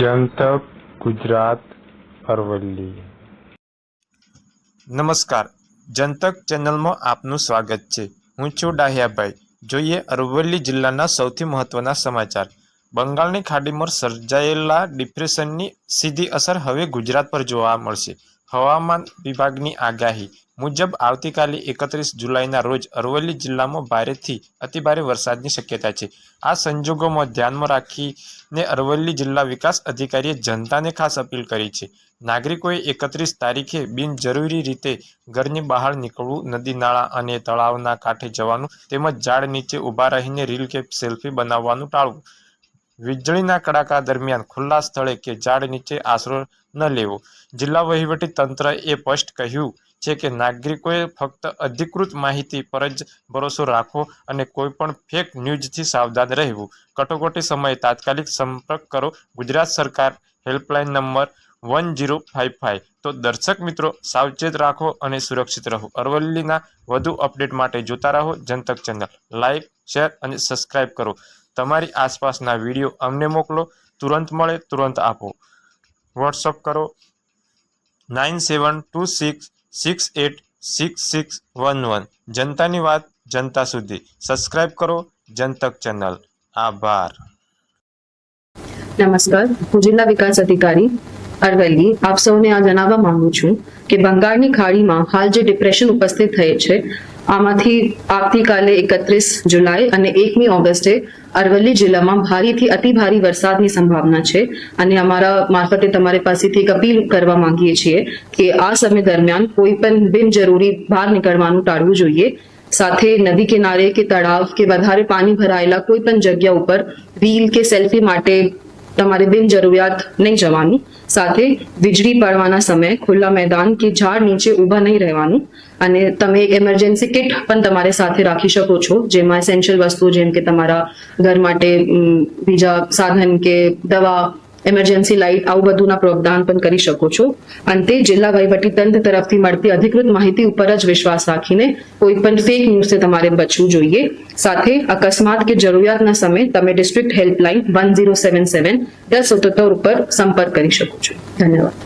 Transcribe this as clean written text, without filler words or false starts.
જનતક ગુજરાત અરવલ્લી। નમસ્કાર, જનતક ચેનલમાં આપનું સ્વાગત છે। હું છું ડાહ્યાભાઈ। જોઈએ અરવલ્લી જિલ્લાના સૌથી મહત્વના સમાચાર। બંગાળની ખાડીમાં સર્જાયેલા ડિપ્રેશનની સીધી અસર હવે ગુજરાત પર જોવા મળશે। હવામાન વિભાગની આગાહી મુજબ આવતીકાલે 31 જુલાઈના રોજ અરવલ્લી જિલ્લામાં ભારેથી અતિભારે વરસાદની શક્યતા છે। આ સંજોગોમાં ધ્યાનમાં રાખીને અરવલ્લી જિલ્લા વિકાસ અધિકારીએ જનતાને ખાસ અપીલ કરી છે। નાગરિકોએ 31 તારીખે બિનજરૂરી રીતે ઘરની બહાર નીકળવું, નદી નાળા અને તળાવના કાંઠે જવાનું તેમજ ઝાડ નીચે ઊભા રહીને રીલ કે સેલ્ફી બનાવવાનું ટાળવું। વીજળીના કડાકા દરમિયાન ખુલ્લા સ્થળે કે ઝાડ નીચે આશરો ન લેવો। જિલ્લા વહીવટી તંત્રએ સ્પષ્ટ કહ્યું છે કે નાગરિકોએ ફક્ત અધિકૃત માહિતી પર જ ભરોસો રાખવો અને કોઈપણ ફેક ન્યૂઝથી સાવધાન રહેવું। કટોકટી સમયે તાત્કાલિક સંપર્ક કરો ગુજરાત સરકાર હેલ્પલાઇન નંબર 1055। તો દર્શક મિત્રો, સાવચેત રાખો અને સુરક્ષિત રહો। અરવલ્લીના વધુ અપડેટ માટે જોતા રહો જનતક ચેનલ। લાઇક, શેર અને સબસ્ક્રાઇબ કરો। તમારી આસપાસના વિડીયો અમને મોકલો। તુરંત મળે તુરંત આપો। વોટ્સઅપ કરો 9726686611। જનતાની વાત જનતા સુધી। સબસ્ક્રાઇબ કરો જનતક ચેનલ। આભાર। નમસ્કાર, હું જિલ્લા વિકાસ અધિકારી અરવલ્લી આપ સૌને આ જણાવવા માંગુ છું કે બંગાળની ખાડીમાં હાલ જે ડિપ્રેશન ઉપસ્થિત થયેલ છે, આમાંથી આવતીકાલે 31 જુલાઈ અને 1મી ઓગસ્ટે અરવલ્લી જિલ્લામાં ભારેથી અતિભારે વરસાદની સંભાવના છે અને અમારા મારફતે તમારી પાસેથી એક અપીલ કરવા માંગીએ છીએ કે આ સમય દરમિયાન કોઈ પણ બિનજરૂરી બહાર નીકળવાનું ટાળવું જોઈએ। સાથે નદી કિનારે કે તળાવ કે વધારે પાણી ભરાયેલા કોઈ પણ જગ્યા ઉપર રીલ કે સેલ્ફી માટે તમારે બિનજરૂરિયાત નહીં જવાનું। સાથે વીજળી પડવાના સમયે ખુલ્લા મેદાન કે ઝાડ નીચે ઊભા નહીં રહેવાનું અને તમે એક એમરજન્સી કિટ પણ તમારે સાથે રાખી શકો છો, જેમાં એસેન્શિયલ વસ્તુઓ જેમ કે તમારા ઘર માટે બીજા સાધન કે દવા, એમરજન્સી લાઇટ, આવું બધુંના પ્રાવધાન પણ કરી શકો છો। અંતે જિલ્લા વહીવટી તંત્ર તરફથી મળતી અધિકૃત માહિતી ઉપર જ વિશ્વાસ રાખીને કોઈ પણ ફેક ન્યૂઝથી તમારે બચવું જોઈએ। સાથે અકસ્માત કે જરૂરિયાતના સમયે તમે ડિસ્ટ્રિક્ટ હેલ્પલાઇન 1077 1077 ઉપર સંપર્ક કરી શકો છો। ધન્યવાદ।